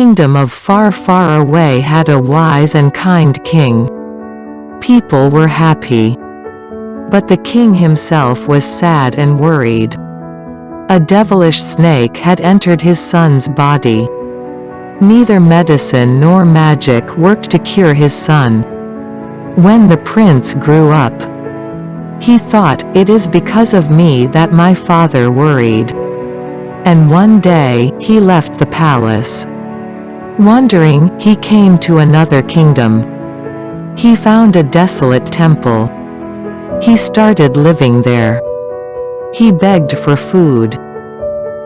kingdom of far, far away had a wise and kind king. People were happy. But the king himself was sad and worried. A devilish snake had entered his son's body. Neither medicine nor magic worked to cure his son. When the prince grew up, he thought, "It is because of me that my father worried." And one day, he left the palace. Wandering, he came to another kingdom. He found a desolate temple. He started living there. He begged for food.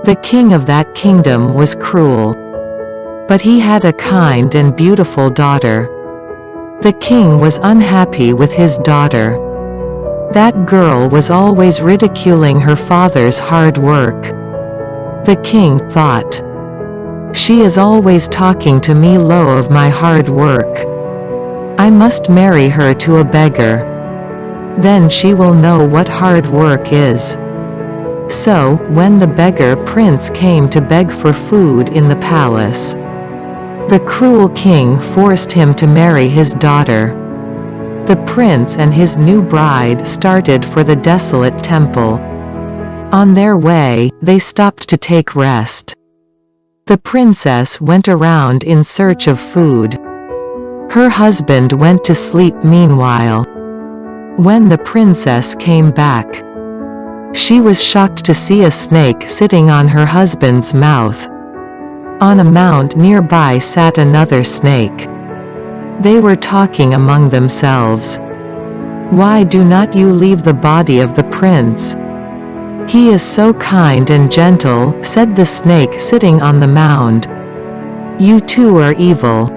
The king of that kingdom was cruel. But he had a kind and beautiful daughter. The king was unhappy with his daughter. That girl was always ridiculing her father's hard work. The king thought, "She is always talking to me low of my hard work. I must marry her to a beggar. Then she will know what hard work is." So, when the beggar prince came to beg for food in the palace, the cruel king forced him to marry his daughter. The prince and his new bride started for the desolate temple. On their way, they stopped to take rest. The princess went around in search of food. Her husband went to sleep meanwhile. When the princess came back, she was shocked to see a snake sitting on her husband's mouth. On a mound nearby sat another snake. They were talking among themselves. "Why do not you leave the body of the prince? He is so kind and gentle," said the snake sitting on the mound. "You too are evil.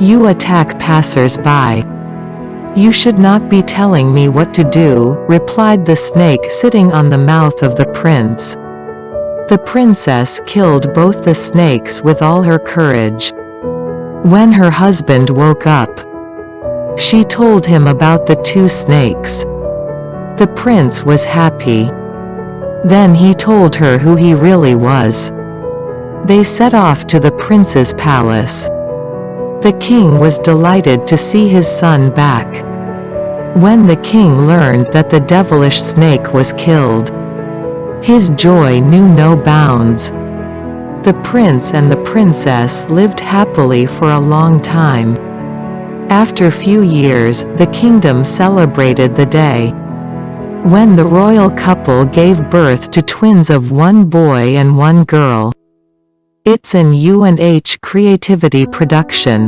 You attack passers-by. You should not be telling me what to do," replied the snake sitting on the mouth of the prince. The princess killed both the snakes with all her courage. When her husband woke up, she told him about the two snakes. The prince was happy. Then he told her who he really was. They set off to the prince's palace. The king was delighted to see his son back. When the king learned that the devilish snake was killed, his joy knew no bounds. The prince and the princess lived happily for a long time. After few years, the kingdom celebrated the day when the royal couple gave birth to twins of one boy and one girl. It's an U&H Creativity production.